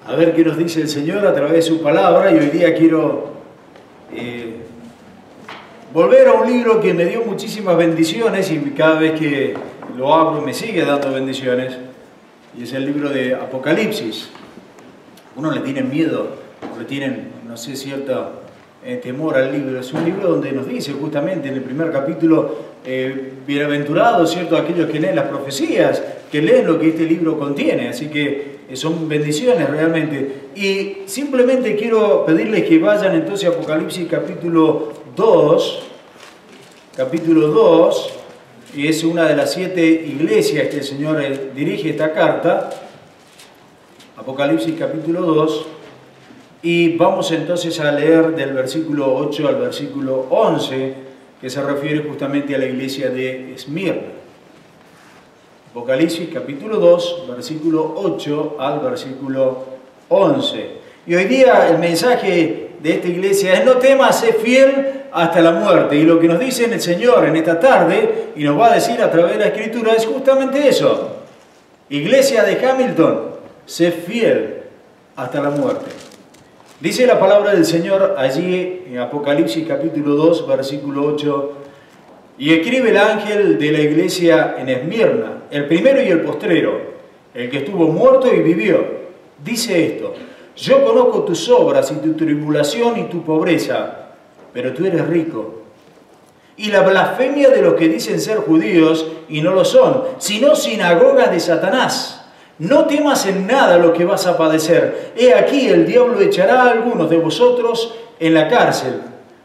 a ver qué nos dice el Señor a través de su palabra, y hoy día quiero volver a un libro que me dio muchísimas bendiciones y cada vez que lo abro me sigue dando bendiciones, y es el libro de Apocalipsis. Uno le tiene miedo, le tienen, no sé, cierto temor al libro. Es un libro donde nos dice justamente en el primer capítulo, bienaventurados, ¿cierto?, aquellos que leen las profecías, que leen lo que este libro contiene. Así que son bendiciones realmente. Y simplemente quiero pedirles que vayan entonces a Apocalipsis capítulo 2, y es una de las 7 iglesias que el Señor dirige esta carta. Apocalipsis capítulo 2, y vamos entonces a leer del versículo 8 al versículo 11, que se refiere justamente a la iglesia de Esmirna. Apocalipsis capítulo 2, versículo 8 al versículo 11. Y hoy día el mensaje de esta iglesia es: no temas, sé fiel hasta la muerte. Y lo que nos dice el Señor en esta tarde, y nos va a decir a través de la Escritura, es justamente eso. Iglesia de Hamilton, sé fiel hasta la muerte. Dice la palabra del Señor allí en Apocalipsis capítulo 2, versículo 8: y escribe el ángel de la iglesia en Esmirna, el primero y el postrero, el que estuvo muerto y vivió. Dice esto: yo conozco tus obras y tu tribulación y tu pobreza, pero tú eres rico. Y la blasfemia de los que dicen ser judíos y no lo son, sino sinagoga de Satanás. No temas en nada lo que vas a padecer. He aquí, el diablo echará a algunos de vosotros en la cárcel,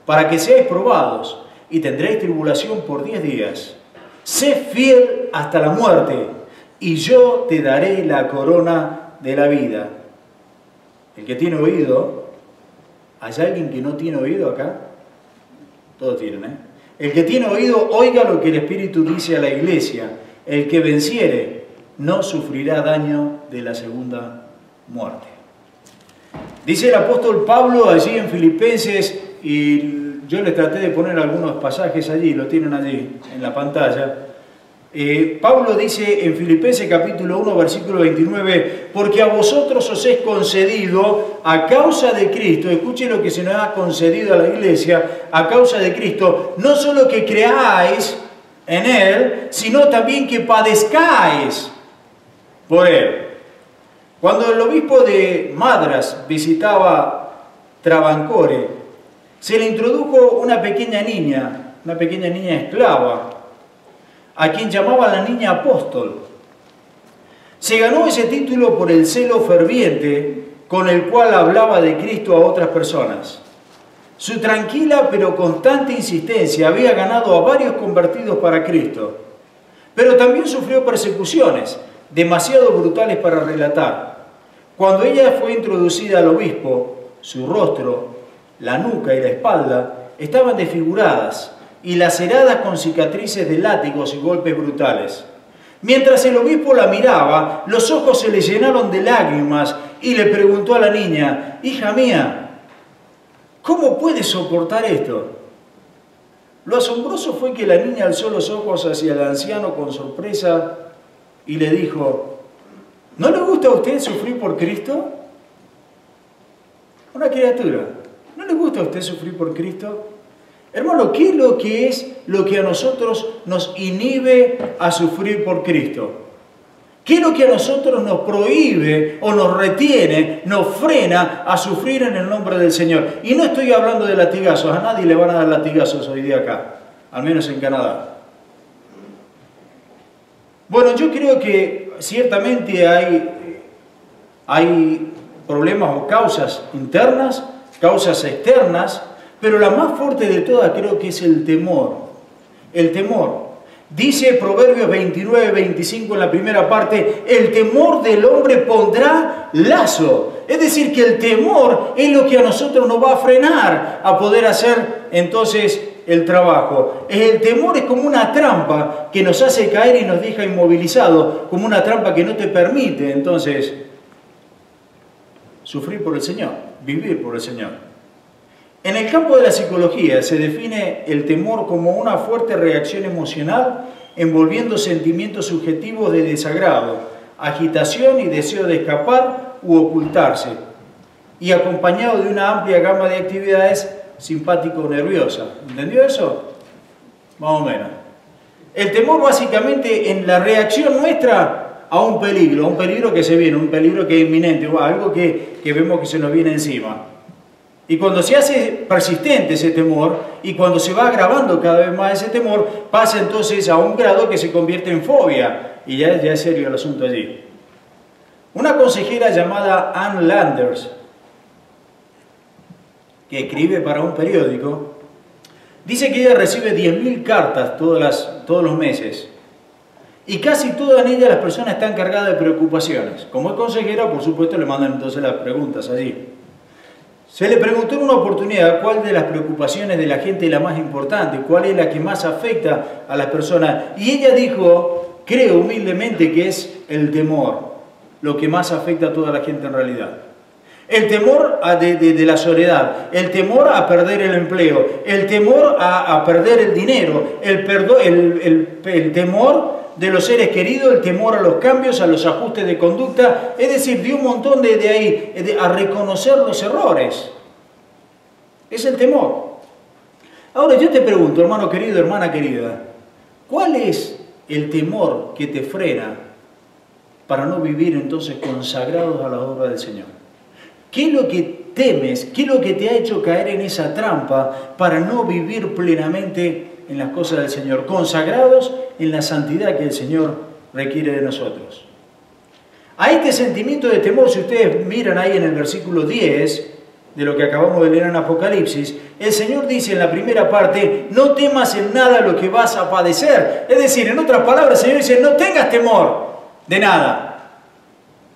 para que seáis probados, y tendréis tribulación por 10 días. Sé fiel hasta la muerte, y yo te daré la corona de la vida. El que tiene oído, ¿hay alguien que no tiene oído acá? Todos tienen, ¿eh? El que tiene oído, oiga lo que el Espíritu dice a la iglesia. El que venciere no sufrirá daño de la segunda muerte. Dice el apóstol Pablo allí en Filipenses, y yo les traté de poner algunos pasajes allí, lo tienen allí en la pantalla. Pablo dice en Filipenses capítulo 1, versículo 29, porque a vosotros os es concedido a causa de Cristo, escuchen lo que se nos ha concedido a la iglesia, a causa de Cristo, no solo que creáis en Él, sino también que padezcáis por Él. Cuando el obispo de Madras visitaba Travancore, se le introdujo una pequeña niña esclava, a quien llamaban la niña apóstol. Se ganó ese título por el celo ferviente con el cual hablaba de Cristo a otras personas. Su tranquila pero constante insistencia había ganado a varios convertidos para Cristo, pero también sufrió persecuciones demasiado brutales para relatar. Cuando ella fue introducida al obispo, su rostro, la nuca y la espalda estaban desfiguradas y laceradas con cicatrices de látigos y golpes brutales. Mientras el obispo la miraba, los ojos se le llenaron de lágrimas y le preguntó a la niña: hija mía, ¿cómo puedes soportar esto? Lo asombroso fue que la niña alzó los ojos hacia el anciano con sorpresa y le dijo: ¿no le gusta a usted sufrir por Cristo? Una criatura, ¿no le gusta a usted sufrir por Cristo? Hermano, ¿qué es lo que a nosotros nos inhibe a sufrir por Cristo? ¿Qué es lo que a nosotros nos prohíbe o nos retiene, nos frena a sufrir en el nombre del Señor? Y no estoy hablando de latigazos, a nadie le van a dar latigazos hoy día acá, al menos en Canadá. Bueno, yo creo que ciertamente hay problemas o causas internas, causas externas, pero la más fuerte de todas creo que es el temor. El temor. Dice Proverbios 29, 25 en la primera parte: el temor del hombre pondrá lazo. Es decir, que el temor es lo que a nosotros nos va a frenar a poder hacer entonces el trabajo. El temor es como una trampa que nos hace caer y nos deja inmovilizados, como una trampa que no te permite entonces sufrir por el Señor, vivir por el Señor. En el campo de la psicología se define el temor como una fuerte reacción emocional envolviendo sentimientos subjetivos de desagrado, agitación y deseo de escapar u ocultarse, y acompañado de una amplia gama de actividades simpático-nerviosa. ¿Entendió eso? Más o menos. El temor básicamente en la reacción nuestra a un peligro que se viene, un peligro que es inminente, o algo que vemos que se nos viene encima. Y cuando se hace persistente ese temor, y cuando se va agravando cada vez más ese temor, pasa entonces a un grado que se convierte en fobia, y ya es serio el asunto allí. Una consejera llamada Ann Landers, que escribe para un periódico, dice que ella recibe 10.000 cartas todos los meses, y casi todas en ellas las personas están cargadas de preocupaciones. Como es consejera, por supuesto, le mandan entonces las preguntas allí. Se le preguntó en una oportunidad cuál de las preocupaciones de la gente es la más importante, cuál es la que más afecta a las personas. Y ella dijo, creo humildemente que es el temor, lo que más afecta a toda la gente en realidad. El temor de la soledad, el temor a perder el empleo, el temor a perder el dinero, el temor de los seres queridos, el temor a los cambios, a los ajustes de conducta, es decir, de un montón de ahí, a reconocer los errores. Es el temor. Ahora yo te pregunto, hermano querido, hermana querida, ¿cuál es el temor que te frena para no vivir entonces consagrados a la obra del Señor? ¿Qué es lo que temes? ¿Qué es lo que te ha hecho caer en esa trampa para no vivir plenamente en las cosas del Señor, consagrados en la santidad que el Señor requiere de nosotros? A este sentimiento de temor, si ustedes miran ahí en el versículo 10 de lo que acabamos de leer en Apocalipsis, el Señor dice en la primera parte, no temas en nada lo que vas a padecer. Es decir, en otras palabras, el Señor dice, no tengas temor de nada.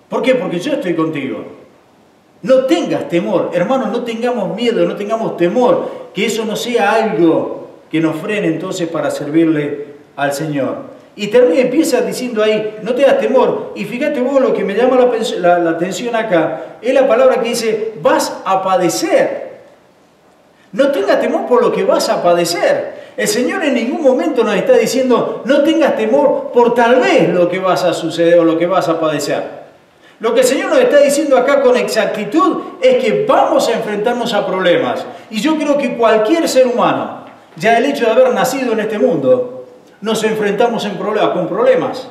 ¿Por qué? Porque yo estoy contigo. No tengas temor, hermanos, no tengamos miedo, no tengamos temor, que eso no sea algo que nos frene entonces para servirle al Señor. Y empieza diciendo ahí, no tengas temor, y fíjate vos lo que me llama la atención acá, es la palabra que dice, vas a padecer. No tengas temor por lo que vas a padecer. El Señor en ningún momento nos está diciendo, no tengas temor por tal vez lo que vas a suceder o lo que vas a padecer. Lo que el Señor nos está diciendo acá con exactitud es que vamos a enfrentarnos a problemas. Y yo creo que cualquier ser humano, ya el hecho de haber nacido en este mundo, nos enfrentamos con problemas.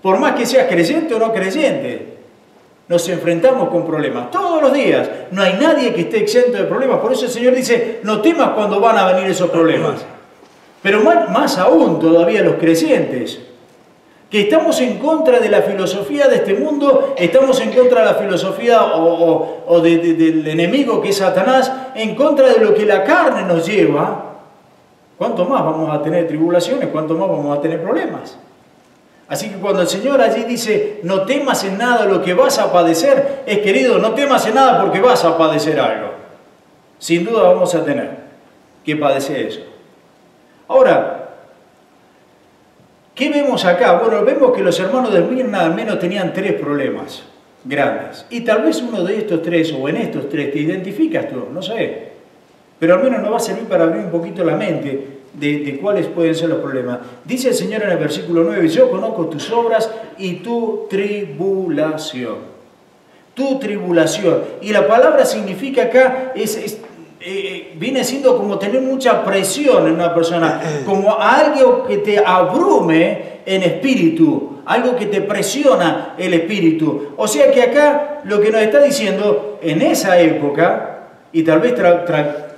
Por más que seas creyente o no creyente, nos enfrentamos con problemas. Todos los días. No hay nadie que esté exento de problemas. Por eso el Señor dice, no temas cuando van a venir esos problemas. Pero más aún todavía los creyentes, que estamos en contra de la filosofía de este mundo, estamos en contra de la filosofía del enemigo que es Satanás, en contra de lo que la carne nos lleva, ¿cuánto más vamos a tener tribulaciones? ¿Cuánto más vamos a tener problemas? Así que cuando el Señor allí dice, no temas en nada lo que vas a padecer, es querido, no temas en nada porque vas a padecer algo. Sin duda vamos a tener que padecer eso. Ahora, ¿qué vemos acá? Bueno, vemos que los hermanos de Esmirna al menos tenían 3 problemas grandes. Y tal vez uno de estos 3, o en estos 3, te identificas tú, no sé. Pero al menos nos va a servir para abrir un poquito la mente de cuáles pueden ser los problemas. Dice el Señor en el versículo 9, yo conozco tus obras y tu tribulación. Tu tribulación. Y la palabra significa acá, viene siendo como tener mucha presión en una persona, como algo que te abrume en espíritu, algo que te presiona el espíritu. O sea que acá lo que nos está diciendo, en esa época, y tal vez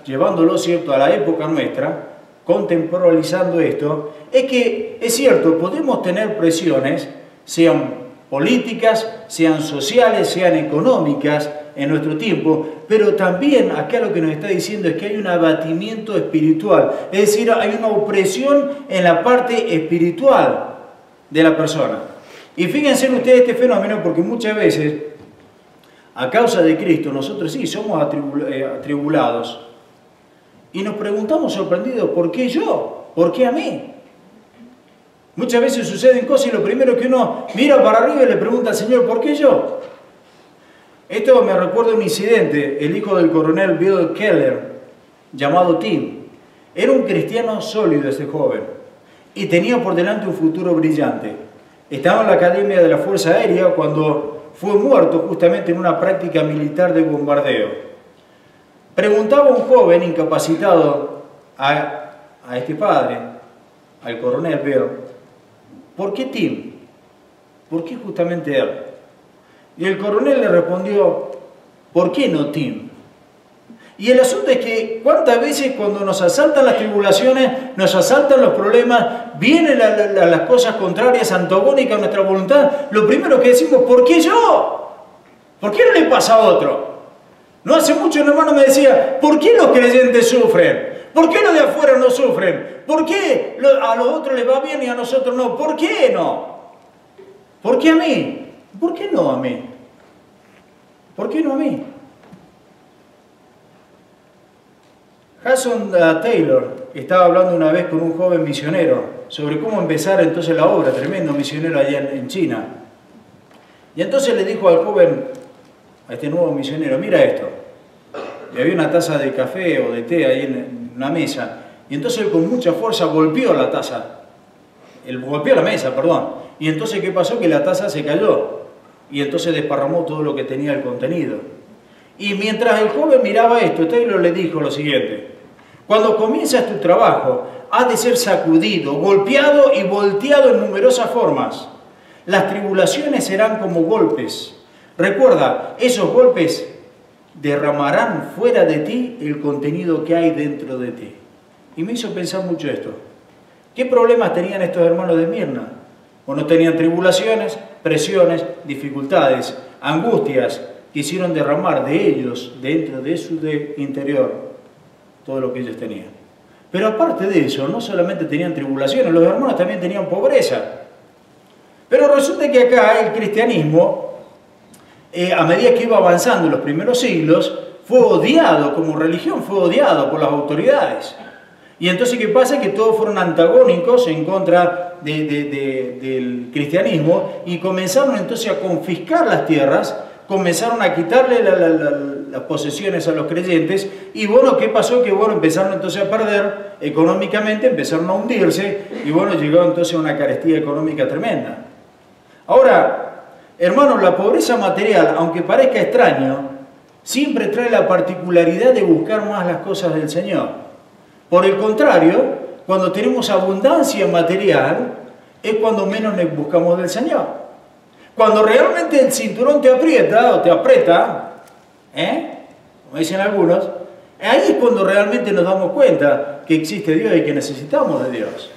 llevándolo, ¿cierto?, a la época nuestra, contemporalizando esto, es que, es cierto, podemos tener presiones, sean políticas, sean sociales, sean económicas, en nuestro tiempo, pero también acá lo que nos está diciendo es que hay un abatimiento espiritual, es decir, hay una opresión en la parte espiritual de la persona. Y fíjense ustedes este fenómeno porque muchas veces, a causa de Cristo, nosotros sí somos atribulados y nos preguntamos sorprendidos, ¿por qué yo? ¿Por qué a mí? Muchas veces suceden cosas y lo primero que uno mira para arriba y le pregunta al Señor, ¿por qué yo? Esto me recuerda un incidente. El hijo del coronel Bill Keller, llamado Tim, era un cristiano sólido ese joven y tenía por delante un futuro brillante. Estaba en la Academia de la Fuerza Aérea cuando fue muerto justamente en una práctica militar de bombardeo. Preguntaba un joven incapacitado a este padre, al coronel Bill, ¿por qué Tim? ¿Por qué justamente él? Y el coronel le respondió, ¿por qué no Tim? Y el asunto es que cuántas veces cuando nos asaltan las tribulaciones, nos asaltan los problemas, vienen las cosas contrarias, antagónicas a nuestra voluntad, lo primero que decimos, ¿por qué yo? ¿Por qué no le pasa a otro? No hace mucho un hermano me decía, ¿por qué los creyentes sufren? ¿Por qué los de afuera no sufren? ¿Por qué a los otros les va bien y a nosotros no? ¿Por qué no? ¿Por qué a mí? ¿Por qué no a mí? ¿Por qué no a mí? Hudson Taylor estaba hablando una vez con un joven misionero sobre cómo empezar entonces la obra, tremendo misionero allá en China. Y entonces le dijo al joven, a este nuevo misionero, mira esto. Y había una taza de café o de té ahí en una mesa. Y entonces él con mucha fuerza golpeó la taza. Él golpeó la mesa, perdón. Y entonces, ¿qué pasó? Que la taza se cayó. Y entonces desparramó todo lo que tenía el contenido. Y mientras el joven miraba esto, Taylor le dijo lo siguiente. Cuando comienzas tu trabajo, has de ser sacudido, golpeado y volteado en numerosas formas. Las tribulaciones serán como golpes. Recuerda, esos golpes derramarán fuera de ti el contenido que hay dentro de ti. Y me hizo pensar mucho esto. ¿Qué problemas tenían estos hermanos de Esmirna? Bueno, tenían tribulaciones, presiones, dificultades, angustias que hicieron derramar de ellos, dentro de su interior, todo lo que ellos tenían. Pero aparte de eso, no solamente tenían tribulaciones, los hermanos también tenían pobreza. Pero resulta que acá el cristianismo, a medida que iba avanzando en los primeros siglos, fue odiado como religión, fue odiado por las autoridades. Y entonces, ¿qué pasa? Que todos fueron antagónicos en contra del cristianismo y comenzaron entonces a confiscar las tierras, comenzaron a quitarle las posesiones a los creyentes y bueno, ¿qué pasó? Que bueno, empezaron entonces a perder económicamente, empezaron a hundirse y bueno, llegó entonces a una carestía económica tremenda. Ahora, hermanos, la pobreza material, aunque parezca extraño, siempre trae la particularidad de buscar más las cosas del Señor. Por el contrario, cuando tenemos abundancia material, es cuando menos buscamos del Señor. Cuando realmente el cinturón te aprieta o te aprieta, como dicen algunos, ahí es cuando realmente nos damos cuenta que existe Dios y que necesitamos de Dios.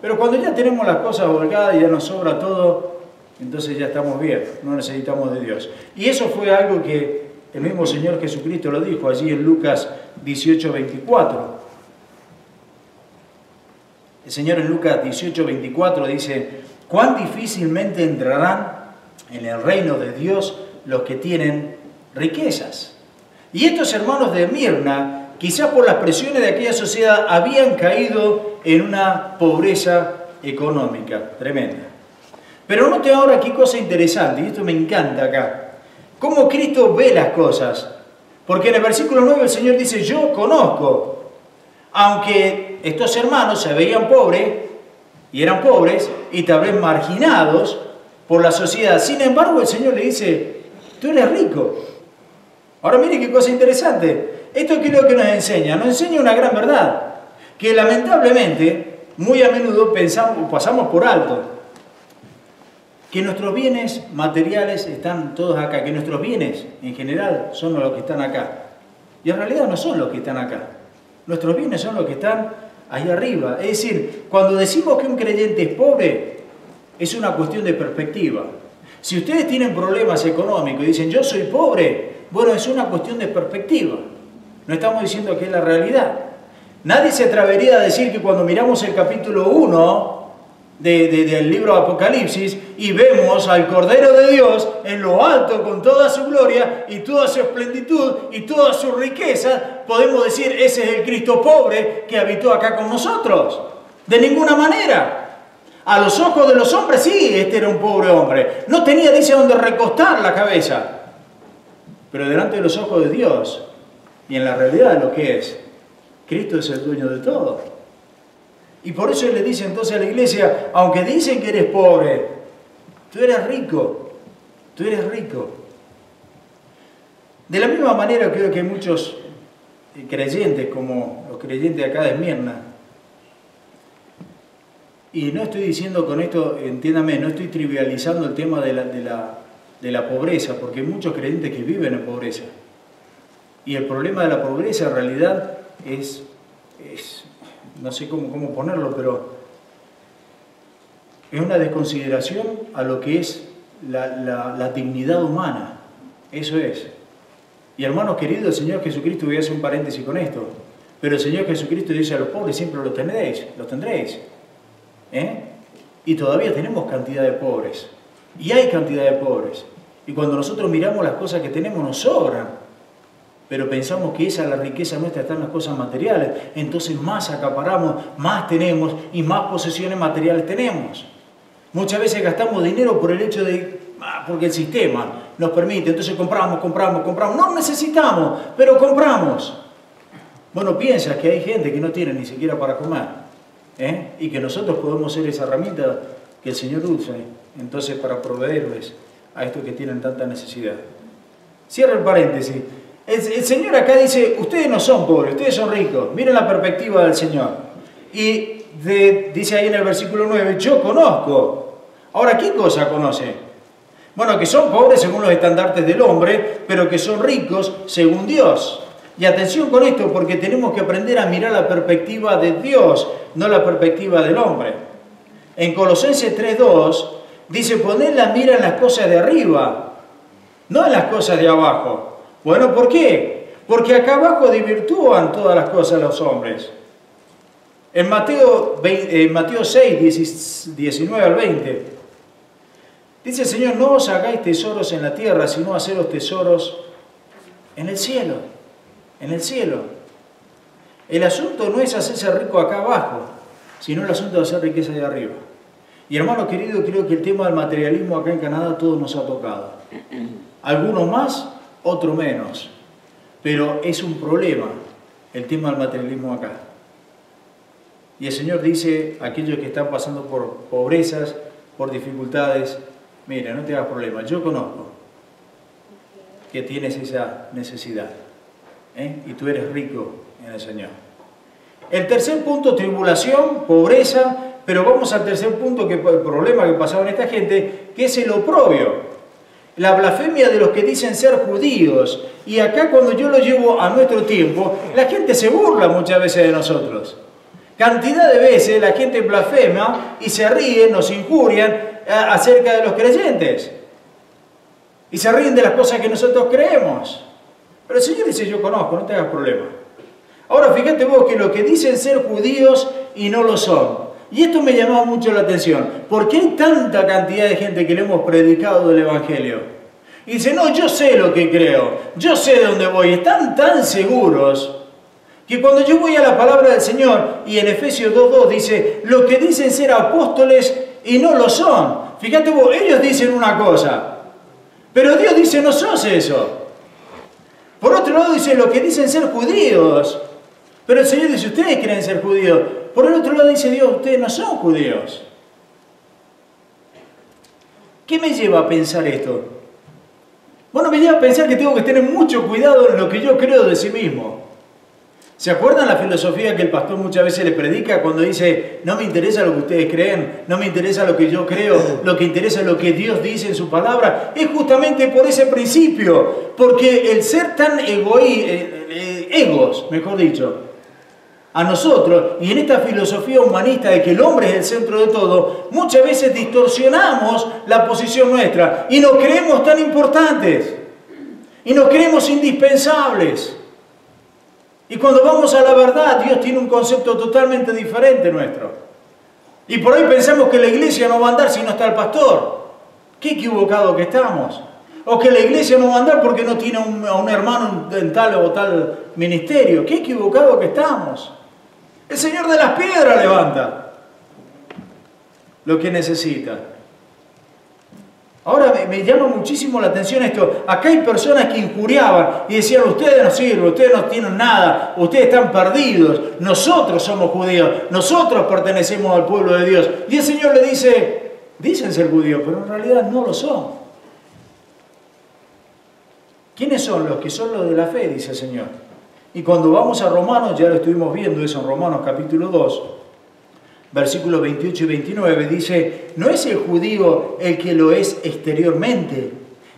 Pero cuando ya tenemos las cosas volcadas y ya nos sobra todo, entonces ya estamos bien, no necesitamos de Dios. Y eso fue algo que el mismo Señor Jesucristo lo dijo allí en Lucas 18:24. El Señor en Lucas 18:24 dice, cuán difícilmente entrarán en el reino de Dios los que tienen riquezas. Y estos hermanos de Esmirna, quizás por las presiones de aquella sociedad, habían caído en una pobreza económica tremenda. Pero note ahora qué cosa interesante, y esto me encanta acá, cómo Cristo ve las cosas. Porque en el versículo 9 el Señor dice, yo conozco, aunque estos hermanos se veían pobres, y eran pobres, y tal vez marginados por la sociedad. Sin embargo, el Señor le dice, tú eres rico. Ahora mire qué cosa interesante. Esto es lo que nos enseña. Nos enseña una gran verdad. Que lamentablemente, muy a menudo pasamos por alto. Que nuestros bienes materiales están todos acá. Que nuestros bienes, en general, son los que están acá. Y en realidad no son los que están acá. Nuestros bienes son los que están ahí arriba. Es decir, cuando decimos que un creyente es pobre, es una cuestión de perspectiva. Si ustedes tienen problemas económicos y dicen, yo soy pobre, bueno, es una cuestión de perspectiva. No estamos diciendo que es la realidad. Nadie se atrevería a decir que cuando miramos el capítulo 1 del libro de Apocalipsis y vemos al Cordero de Dios en lo alto con toda su gloria y toda su esplenitud y toda su riqueza, podemos decir, ese es el Cristo pobre que habitó acá con nosotros. De ninguna manera. A los ojos de los hombres, sí, este era un pobre hombre. No tenía, dice, dónde recostar la cabeza. Pero delante de los ojos de Dios y en la realidad de lo que es, Cristo es el dueño de todo. Y por eso Él le dice entonces a la iglesia, aunque dicen que eres pobre, tú eres rico. Tú eres rico. De la misma manera creo que hay muchos creyentes, como los creyentes acá de Esmirna, y no estoy diciendo con esto, entiéndame, no estoy trivializando el tema de la pobreza, porque hay muchos creyentes que viven en pobreza. Y el problema de la pobreza en realidad es no sé cómo ponerlo, pero es una desconsideración a lo que es la dignidad humana. Eso es. Y hermanos queridos, el Señor Jesucristo, voy a hacer un paréntesis con esto, pero el Señor Jesucristo dice a los pobres siempre los tendréis. Y todavía tenemos cantidad de pobres. Y hay cantidad de pobres. Y cuando nosotros miramos las cosas que tenemos nos sobran. Pero pensamos que esa es la riqueza nuestra, está en las cosas materiales. Entonces más acaparamos, más tenemos y más posesiones materiales tenemos. Muchas veces gastamos dinero por el hecho de, porque el sistema nos permite. Entonces compramos. No necesitamos, pero compramos. Bueno, piensas que hay gente que no tiene ni siquiera para comer. Y que nosotros podemos ser esa herramienta que el Señor use, entonces para proveerles a estos que tienen tanta necesidad. Cierra el paréntesis. El Señor acá dice, ustedes no son pobres, ustedes son ricos. Miren la perspectiva del Señor. Y dice ahí en el versículo 9, yo conozco. Ahora, ¿qué cosa conoce? Bueno, que son pobres según los estandartes del hombre, pero que son ricos según Dios. Y atención con esto, porque tenemos que aprender a mirar la perspectiva de Dios, no la perspectiva del hombre. En Colosenses 3:2 dice, poned la mira en las cosas de arriba, no en las cosas de abajo. Bueno, ¿por qué? Porque acá abajo desvirtúan todas las cosas los hombres. En Mateo 6, 19 al 20, dice el Señor, no os hagáis tesoros en la tierra, sino haceros tesoros en el cielo. En el cielo. El asunto no es hacerse rico acá abajo, sino el asunto de hacer riqueza de arriba. Y hermano querido, creo que el tema del materialismo acá en Canadá a todos nos ha tocado. Algunos más, otros menos. Pero es un problema el tema del materialismo acá. Y el Señor dice a aquellos que están pasando por pobrezas, por dificultades, mira, no te hagas problema, yo conozco que tienes esa necesidad. Y tú eres rico en el Señor. El tercer punto, tribulación, pobreza, pero vamos al tercer punto, que el problema que pasaba en esta gente, que es el oprobio, la blasfemia de los que dicen ser judíos. Y acá cuando yo lo llevo a nuestro tiempo, la gente se burla muchas veces de nosotros. Cantidad de veces la gente blasfema y se ríen, nos injurian acerca de los creyentes. Y se ríen de las cosas que nosotros creemos. Pero el Señor dice, yo conozco, no te hagas problema. Ahora fíjate vos que lo que dicen ser judíos y no lo son. Y esto me llamaba mucho la atención. ¿Por qué hay tanta cantidad de gente que le hemos predicado del Evangelio? Y dice, no, yo sé lo que creo, yo sé de dónde voy. Están tan seguros que cuando yo voy a la palabra del Señor, y en Efesios 2:2 dice, lo que dicen ser apóstoles y no lo son. Fíjate vos, ellos dicen una cosa, pero Dios dice, no sos eso. Por otro lado dice, lo que dicen ser judíos. Pero el Señor dice, ustedes creen ser judíos. Por el otro lado dice Dios, ustedes no son judíos. ¿Qué me lleva a pensar esto? Bueno, me lleva a pensar que tengo que tener mucho cuidado en lo que yo creo de sí mismo. ¿Se acuerdan la filosofía que el pastor muchas veces le predica cuando dice, no me interesa lo que ustedes creen, no me interesa lo que yo creo, lo que interesa es lo que Dios dice en su palabra? Es justamente por ese principio, porque el ser tan egos, mejor dicho, a nosotros, y en esta filosofía humanista de que el hombre es el centro de todo, muchas veces distorsionamos la posición nuestra y nos creemos tan importantes y nos creemos indispensables. Y cuando vamos a la verdad, Dios tiene un concepto totalmente diferente nuestro. Y por ahí pensamos que la iglesia no va a andar si no está el pastor. Qué equivocado que estamos. O que la iglesia no va a andar porque no tiene a un hermano en tal o tal ministerio. Qué equivocado que estamos. El Señor de las piedras levanta lo que necesita. Ahora me llama muchísimo la atención esto. Acá hay personas que injuriaban y decían, ustedes no sirven, ustedes no tienen nada, ustedes están perdidos, nosotros somos judíos, nosotros pertenecemos al pueblo de Dios. Y el Señor le dice, dicen ser judíos, pero en realidad no lo son. ¿Quiénes son los que son los de la fe? Dice el Señor. Y cuando vamos a Romanos, ya lo estuvimos viendo eso en Romanos capítulo 2, versículos 28 y 29, dice, no es el judío el que lo es exteriormente,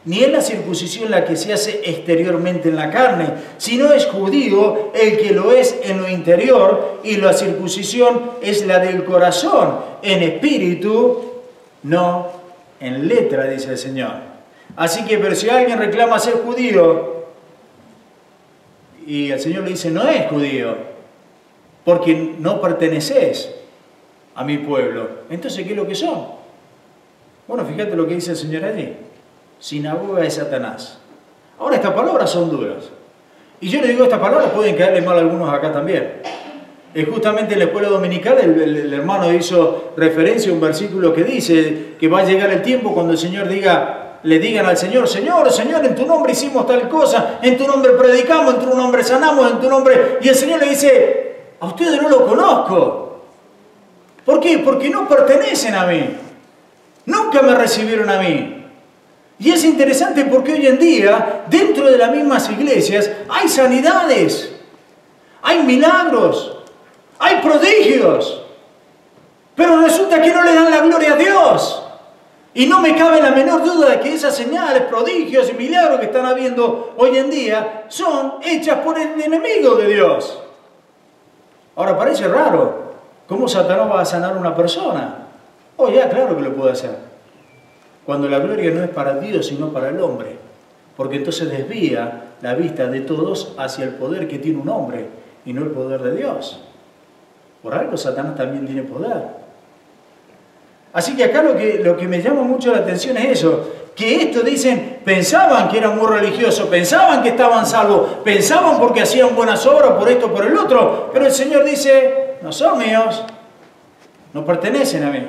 ni es la circuncisión la que se hace exteriormente en la carne, sino es judío el que lo es en lo interior, y la circuncisión es la del corazón, en espíritu, no en letra, dice el Señor. Así que, pero si alguien reclama ser judío, y el Señor le dice, no es judío, porque no perteneces a mi pueblo. Entonces, ¿qué es lo que son? Bueno, fíjate lo que dice el Señor allí. Sinagoga de Satanás. Ahora, estas palabras son duras. Y yo le digo, estas palabras pueden caerle mal a algunos acá también. Justamente en la escuela dominical el hermano hizo referencia a un versículo que dice que va a llegar el tiempo cuando el Señor le digan al Señor, Señor, Señor, en tu nombre hicimos tal cosa, en tu nombre predicamos, en tu nombre sanamos, en tu nombre... Y el Señor le dice, a ustedes no lo conozco. ¿Por qué? Porque no pertenecen a mí. Nunca me recibieron a mí. Y es interesante porque hoy en día, dentro de las mismas iglesias, hay sanidades, hay milagros, hay prodigios. Pero resulta que no le dan la gloria a Dios. Y no me cabe la menor duda de que esas señales, prodigios y milagros que están habiendo hoy en día son hechas por el enemigo de Dios. Ahora parece raro. ¿Cómo Satanás va a sanar a una persona? Oh, ya, claro que lo puede hacer. Cuando la gloria no es para Dios, sino para el hombre. Porque entonces desvía la vista de todos hacia el poder que tiene un hombre y no el poder de Dios. Por algo Satanás también tiene poder. Así que acá lo que me llama mucho la atención es eso. Que esto dicen, pensaban que eran muy religiosos, pensaban que estaban salvos, pensaban porque hacían buenas obras por esto, por el otro. Pero el Señor dice, no son míos, no pertenecen a mí.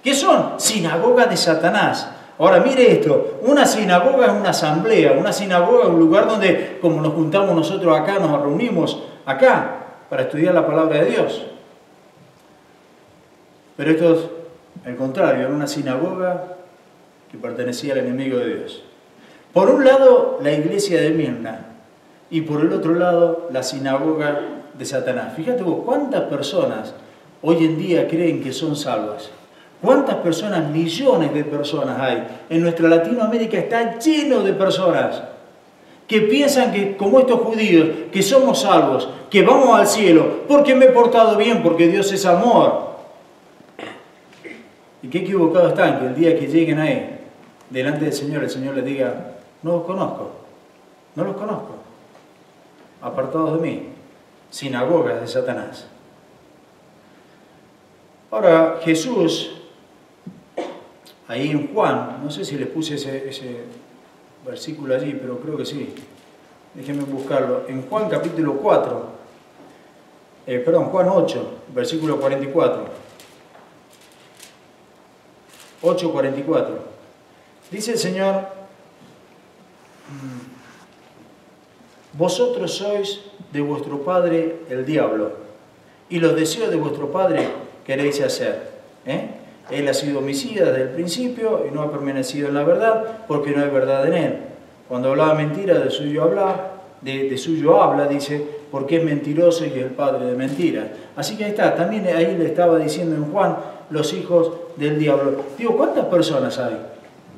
¿Qué son? Sinagoga de Satanás. Ahora mire esto, una sinagoga es una asamblea, una sinagoga es un lugar donde, como nos juntamos nosotros acá, nos reunimos acá para estudiar la palabra de Dios. Pero esto es al contrario, era una sinagoga que pertenecía al enemigo de Dios. Por un lado, la iglesia de Mirna, y por el otro lado, la sinagoga de Satanás. Fíjate vos, ¿cuántas personas hoy en día creen que son salvas? ¿Cuántas personas, millones de personas hay? En nuestra Latinoamérica está lleno de personas que piensan que, como estos judíos, que somos salvos, que vamos al cielo, porque me he portado bien, porque Dios es amor. Y qué equivocados están, que el día que lleguen ahí, delante del Señor, el Señor les diga, no los conozco, no los conozco, apartados de mí, sinagogas de Satanás. Ahora, Jesús, ahí en Juan, no sé si les puse ese versículo allí, pero creo que sí, déjenme buscarlo, en Juan capítulo 4, Juan 8, versículo 44. 8:44. Dice el Señor, vosotros sois de vuestro padre el diablo, y los deseos de vuestro padre queréis hacer. Él ha sido homicida desde el principio y no ha permanecido en la verdad, porque no hay verdad en él. Cuando hablaba mentira, de suyo habla, dice, porque es mentiroso y es el padre de mentira. Así que ahí está, también ahí le estaba diciendo en Juan, los hijos del diablo. Digo, ¿cuántas personas hay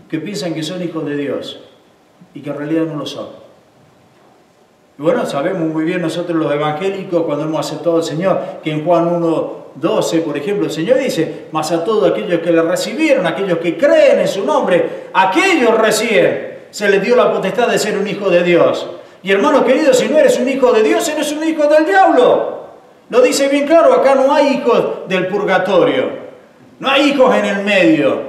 que piensan que son hijos de Dios y que en realidad no lo son? Y bueno, sabemos muy bien nosotros los evangélicos, cuando hemos aceptado al Señor, que en Juan 1:12, por ejemplo, el Señor dice, mas a todos aquellos que le recibieron, aquellos que creen en su nombre, aquellos recién se les dio la potestad de ser un hijo de Dios. Y hermano querido, si no eres un hijo de Dios, eres un hijo del diablo. Lo dice bien claro, acá no hay hijos del purgatorio. No hay hijos en el medio.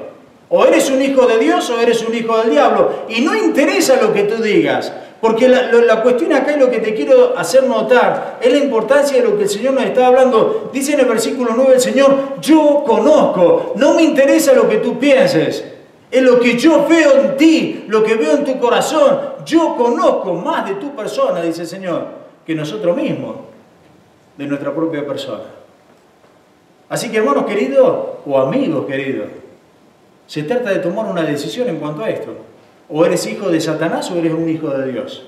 O eres un hijo de Dios o eres un hijo del diablo. Y no interesa lo que tú digas. Porque la cuestión acá y lo que te quiero hacer notar es la importancia de lo que el Señor nos está hablando. Dice en el versículo 9 el Señor, yo conozco. No me interesa lo que tú pienses. Es lo que yo veo en ti, lo que veo en tu corazón. Yo conozco más de tu persona, dice el Señor, que nosotros mismos, de nuestra propia persona. Así que hermanos queridos, o amigos queridos, se trata de tomar una decisión en cuanto a esto. O eres hijo de Satanás o eres un hijo de Dios.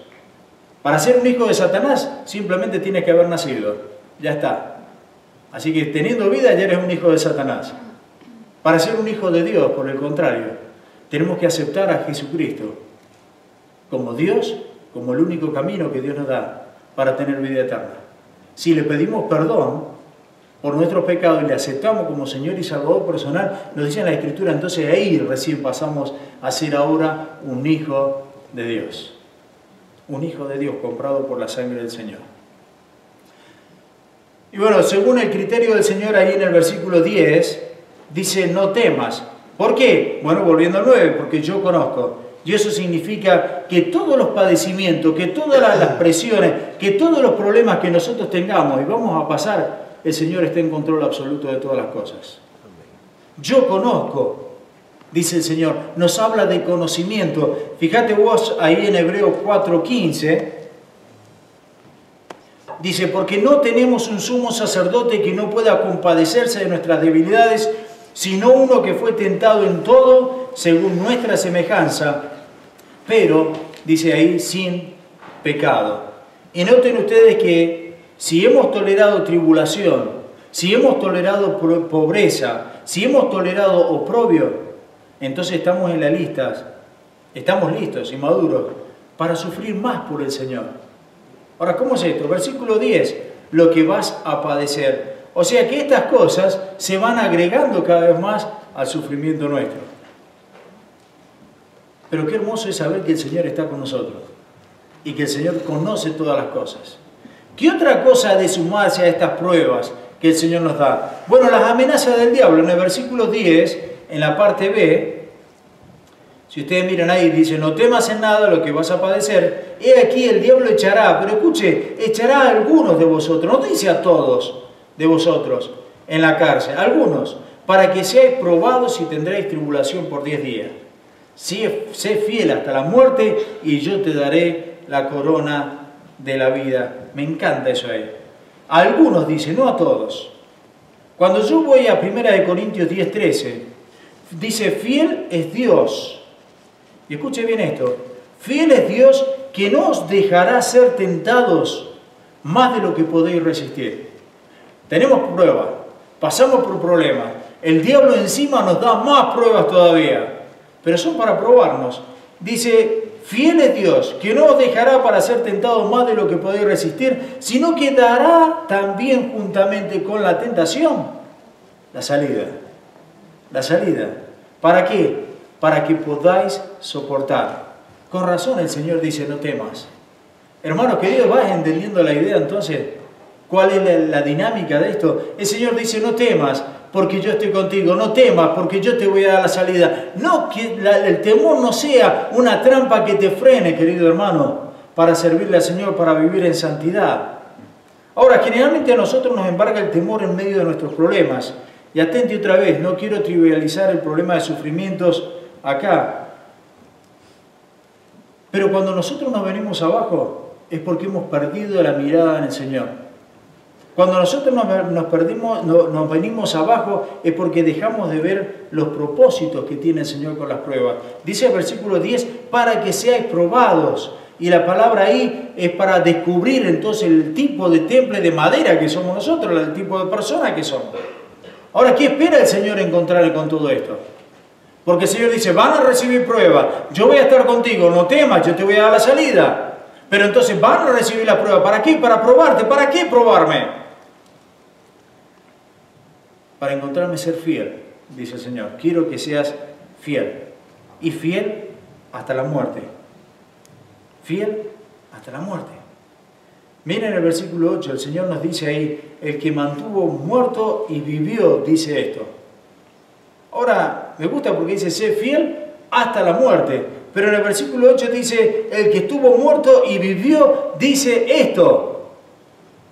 Para ser un hijo de Satanás simplemente tienes que haber nacido. Ya está. Así que teniendo vida ya eres un hijo de Satanás. Para ser un hijo de Dios, por el contrario, tenemos que aceptar a Jesucristo como Dios, como el único camino que Dios nos da para tener vida eterna. Si le pedimos perdón por nuestros pecados y le aceptamos como Señor y Salvador personal, nos dice en la Escritura, entonces ahí recién pasamos a ser ahora un hijo de Dios. Un hijo de Dios comprado por la sangre del Señor. Y bueno, según el criterio del Señor ahí en el versículo 10, dice no temas. ¿Por qué? Bueno, volviendo al 9, porque yo conozco. Y eso significa que todos los padecimientos, que todas las presiones, que todos los problemas que nosotros tengamos y vamos a pasar, el Señor está en control absoluto de todas las cosas. Yo conozco, dice el Señor, nos habla de conocimiento. Fíjate vos ahí en Hebreos 4:15, dice, porque no tenemos un sumo sacerdote que no pueda compadecerse de nuestras debilidades, sino uno que fue tentado en todo según nuestra semejanza, pero, dice ahí, sin pecado. Y noten ustedes que si hemos tolerado tribulación, si hemos tolerado pobreza, si hemos tolerado oprobio, entonces estamos en la lista, estamos listos y maduros para sufrir más por el Señor. Ahora, ¿cómo es esto? Versículo 10, lo que vas a padecer. O sea que estas cosas se van agregando cada vez más al sufrimiento nuestro. Pero qué hermoso es saber que el Señor está con nosotros y que el Señor conoce todas las cosas. ¿Qué otra cosa ha de sumarse a estas pruebas que el Señor nos da? Bueno, las amenazas del diablo. En el versículo 10, en la parte B, si ustedes miran ahí, dice, no temas en nada lo que vas a padecer. He aquí el diablo echará, pero escuche, echará a algunos de vosotros, no dice a todos de vosotros, en la cárcel, algunos, para que seáis probados y tendréis tribulación por 10 días. Sé fiel hasta la muerte y yo te daré la corona de la vida. Me encanta eso ahí. A algunos dice, no a todos. Cuando yo voy a 1 Corintios 10:13, dice, fiel es Dios. Y escuche bien esto. Fiel es Dios que no os dejará ser tentados más de lo que podéis resistir. Tenemos pruebas, pasamos por problemas. El diablo encima nos da más pruebas todavía. Pero son para probarnos. Dice, fiel es Dios, que no os dejará para ser tentados más de lo que podéis resistir, sino que dará también juntamente con la tentación la salida. La salida. ¿Para qué? Para que podáis soportar. Con razón el Señor dice, no temas. Hermanos queridos, ¿vas entendiendo la idea entonces? ¿Cuál es la dinámica de esto? El Señor dice, no temas, porque yo estoy contigo. No temas, porque yo te voy a dar la salida. No que el temor no sea una trampa que te frene, querido hermano, para servirle al Señor, para vivir en santidad. Ahora, generalmente a nosotros nos embarga el temor en medio de nuestros problemas. Y atente otra vez, no quiero trivializar el problema de sufrimientos acá. Pero cuando nosotros nos venimos abajo, es porque hemos perdido la mirada en el Señor. Cuando nosotros nos venimos abajo es porque dejamos de ver los propósitos que tiene el Señor con las pruebas. Dice el versículo 10, para que seáis probados. Y la palabra ahí es para descubrir entonces el tipo de temple de madera que somos nosotros, el tipo de persona que somos. Ahora, ¿qué espera el Señor encontrar con todo esto? Porque el Señor dice, van a recibir pruebas, yo voy a estar contigo, no temas, yo te voy a dar la salida. Pero entonces van a recibir la prueba. ¿Para qué? Para probarte. ¿Para qué probarme? Para encontrarme ser fiel, dice el Señor. Quiero que seas fiel. Y fiel hasta la muerte. Fiel hasta la muerte. Miren el versículo 8, el Señor nos dice ahí, el que mantuvo muerto y vivió, dice esto. Ahora, me gusta porque dice, sé fiel hasta la muerte. Pero en el versículo 8 dice, el que estuvo muerto y vivió, dice esto.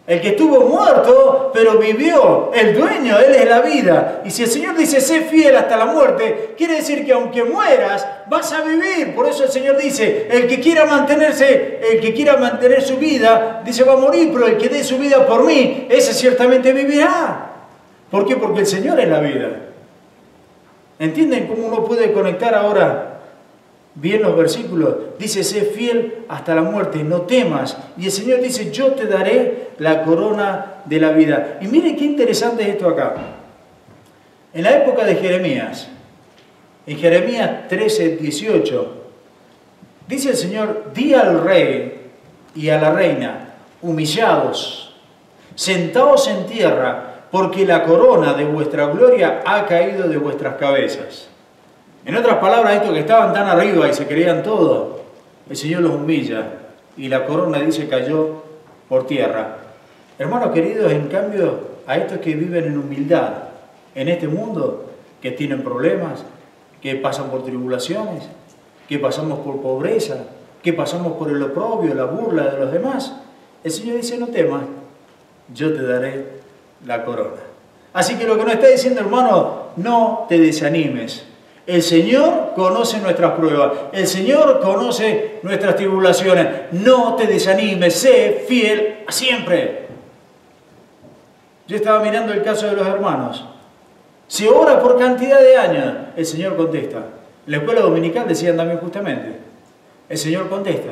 El que estuvo muerto, pero vivió. El dueño, Él es la vida. Y si el Señor dice, sé fiel hasta la muerte, quiere decir que aunque mueras, vas a vivir. Por eso el Señor dice, el que quiera mantener su vida, dice, va a morir, pero el que dé su vida por mí, ese ciertamente vivirá. ¿Por qué? Porque el Señor es la vida. ¿Entienden cómo uno puede conectar ahora bien los versículos, dice, sé fiel hasta la muerte, no temas. Y el Señor dice, yo te daré la corona de la vida. Y mire qué interesante es esto acá. En la época de Jeremías, en Jeremías 13, 18, dice el Señor, di al rey y a la reina, humillados, sentaos en tierra, porque la corona de vuestra gloria ha caído de vuestras cabezas. En otras palabras, estos que estaban tan arriba y se creían todo, el Señor los humilla y la corona, dice, cayó por tierra. Hermanos queridos, en cambio, a estos que viven en humildad en este mundo, que tienen problemas, que pasan por tribulaciones, que pasamos por pobreza, que pasamos por el oprobio, la burla de los demás, el Señor dice, no temas, yo te daré la corona. Así que lo que nos está diciendo, hermano, no te desanimes. El Señor conoce nuestras pruebas, el Señor conoce nuestras tribulaciones. No te desanimes, sé fiel siempre. Yo estaba mirando el caso de los hermanos. Se ora por cantidad de años, el Señor contesta. En la escuela dominical decían también justamente, el Señor contesta.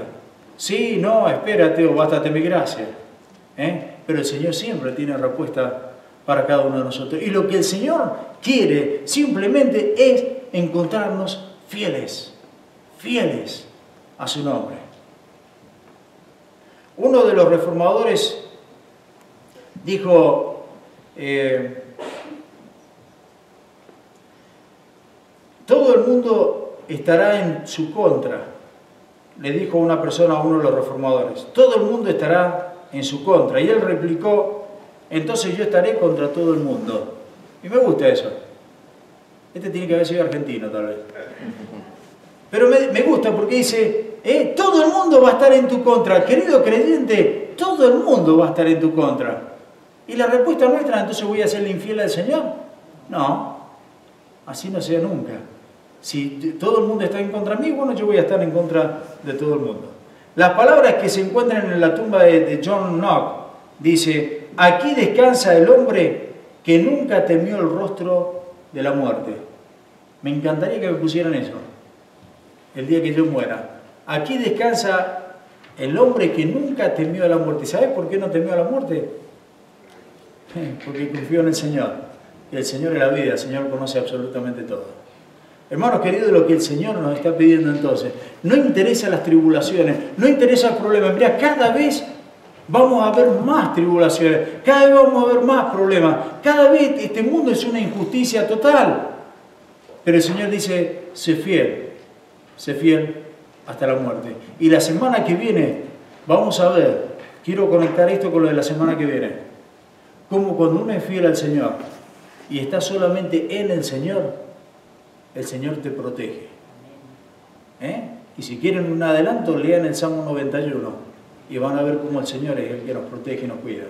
Sí, no, espérate o bástate mi gracia. Pero el Señor siempre tiene respuesta para cada uno de nosotros. Y lo que el Señor quiere simplemente es encontrarnos fieles, fieles a su nombre. Uno de los reformadores dijo, todo el mundo estará en su contra, le dijo una persona a uno de los reformadores, todo el mundo estará en su contra. Y él replicó, entonces yo estaré contra todo el mundo. Y me gusta eso. Este tiene que haber sido argentino, tal vez. Pero me gusta porque dice, todo el mundo va a estar en tu contra. Querido creyente, todo el mundo va a estar en tu contra. Y la respuesta nuestra, entonces voy a serle infiel al Señor. No, así no sea nunca. Si todo el mundo está en contra de mí, bueno, yo voy a estar en contra de todo el mundo. Las palabras que se encuentran en la tumba de John Knox, dice, aquí descansa el hombre que nunca temió el rostro de la muerte. Me encantaría que me pusieran eso, el día que yo muera. Aquí descansa el hombre que nunca temió a la muerte. ¿Sabes por qué no temió a la muerte? Porque confió en el Señor. Y el Señor es la vida, el Señor conoce absolutamente todo. Hermanos queridos, lo que el Señor nos está pidiendo entonces, no interesa las tribulaciones, no interesa el problema. Mira, cada vez vamos a ver más tribulaciones, cada vez vamos a ver más problemas, cada vez este mundo es una injusticia total. Pero el Señor dice, sé fiel hasta la muerte. Y la semana que viene vamos a ver, quiero conectar esto con lo de la semana que viene, como cuando uno es fiel al Señor y está solamente en el Señor te protege. Y si quieren un adelanto, lean el Salmo 91 y van a ver cómo el Señor es el que nos protege y nos cuida.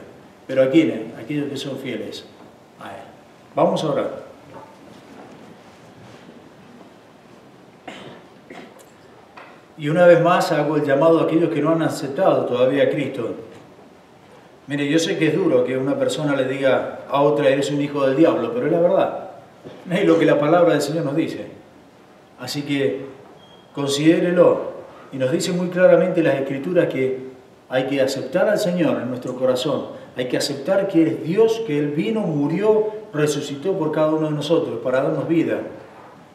Pero ¿a quiénes? Aquellos que son fieles a Él. Vamos a orar. Y una vez más hago el llamado a aquellos que no han aceptado todavía a Cristo. Mire, yo sé que es duro que una persona le diga a otra, eres un hijo del diablo, pero es la verdad. Es lo que la palabra del Señor nos dice. Así que considérelo. Y nos dice muy claramente las Escrituras que hay que aceptar al Señor en nuestro corazón. Hay que aceptar que Él es Dios, que Él vino, murió, resucitó por cada uno de nosotros para darnos vida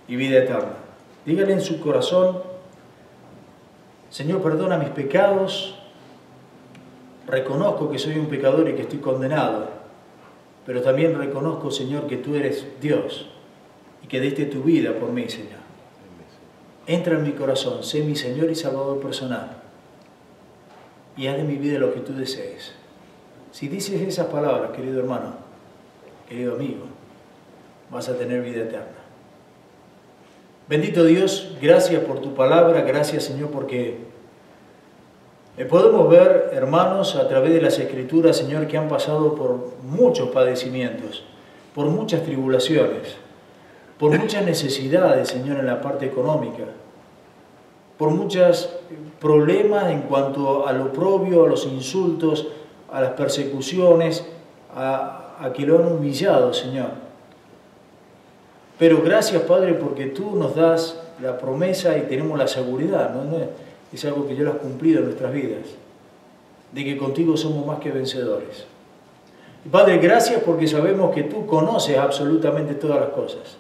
y vida eterna. Dígale en su corazón, Señor, perdona mis pecados. Reconozco que soy un pecador y que estoy condenado. Pero también reconozco, Señor, que tú eres Dios y que diste tu vida por mí, Señor. Entra en mi corazón, sé mi Señor y Salvador personal y haz de mi vida lo que tú desees. Si dices esas palabras, querido hermano, querido amigo, vas a tener vida eterna. Bendito Dios, gracias por tu palabra, gracias, Señor, porque podemos ver, hermanos, a través de las Escrituras, Señor, que han pasado por muchos padecimientos, por muchas tribulaciones, por muchas necesidades, Señor, en la parte económica, por muchos problemas en cuanto al oprobio, a los insultos, a las persecuciones, a que lo han humillado, Señor. Pero gracias, Padre, porque tú nos das la promesa y tenemos la seguridad, ¿no? Es algo que ya lo has cumplido en nuestras vidas, de que contigo somos más que vencedores. Y Padre, gracias porque sabemos que tú conoces absolutamente todas las cosas.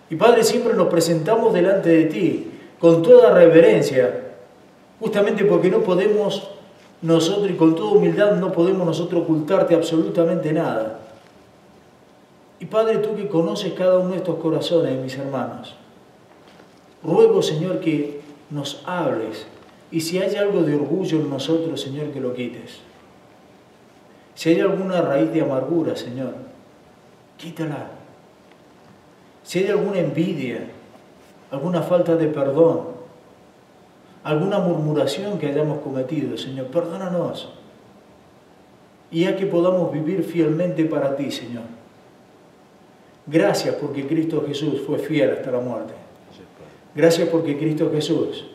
Y Padre, siempre nos presentamos delante de ti con toda reverencia, justamente porque no podemos nosotros, y con toda humildad, no podemos nosotros ocultarte absolutamente nada. Y Padre, tú que conoces cada uno de estos corazones, mis hermanos, ruego, Señor, que nos hables. Y si hay algo de orgullo en nosotros, Señor, que lo quites. Si hay alguna raíz de amargura, Señor, quítala. Si hay alguna envidia, alguna falta de perdón, alguna murmuración que hayamos cometido, Señor, perdónanos. Y ya que podamos vivir fielmente para ti, Señor. Gracias porque Cristo Jesús fue fiel hasta la muerte. Gracias porque Cristo Jesús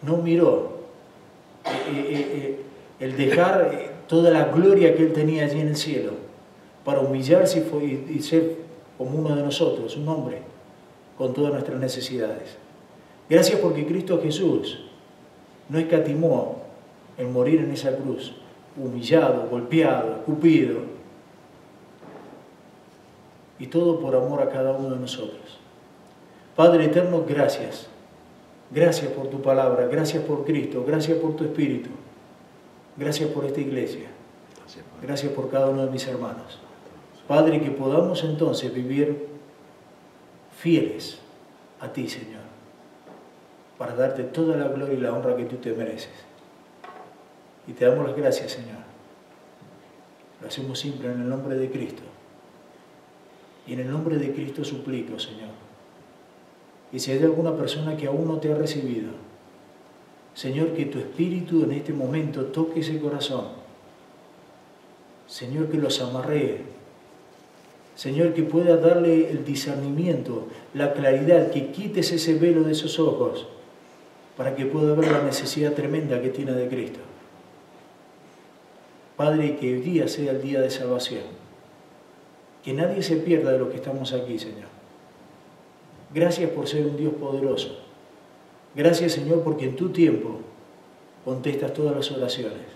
no miró el dejar toda la gloria que Él tenía allí en el cielo para humillarse y ser como uno de nosotros, un hombre con todas nuestras necesidades. Gracias porque Cristo Jesús no escatimó en morir en esa cruz, humillado, golpeado, escupido, y todo por amor a cada uno de nosotros. Padre eterno, gracias. Gracias por tu palabra, gracias por Cristo, gracias por tu Espíritu, gracias por esta iglesia, gracias por cada uno de mis hermanos. Padre, que podamos entonces vivir fieles a ti, Señor, para darte toda la gloria y la honra que tú te mereces. Y te damos las gracias, Señor. Lo hacemos siempre en el nombre de Cristo. Y en el nombre de Cristo suplico, Señor. Y si hay alguna persona que aún no te ha recibido, Señor, que tu Espíritu en este momento toque ese corazón. Señor, que los amarree. Señor, que pueda darle el discernimiento, la claridad, que quites ese velo de esos ojos para que pueda ver la necesidad tremenda que tiene de Cristo. Padre, que el día sea el día de salvación. Que nadie se pierda de lo que estamos aquí, Señor. Gracias por ser un Dios poderoso. Gracias, Señor, porque en tu tiempo contestas todas las oraciones.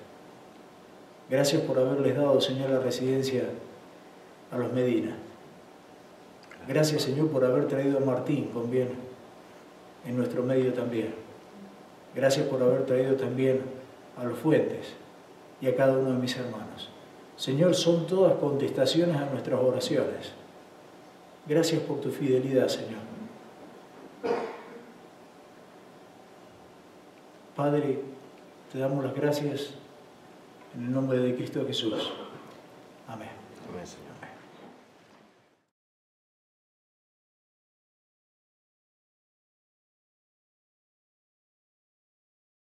Gracias por haberles dado, Señor, la residencia a los Medina. Gracias, Señor, por haber traído a Martín con bien en nuestro medio también. Gracias por haber traído también a los Fuentes y a cada uno de mis hermanos. Señor, son todas contestaciones a nuestras oraciones. Gracias por tu fidelidad, Señor. Padre, te damos las gracias en el nombre de Cristo Jesús. Amén. Amén, Señor.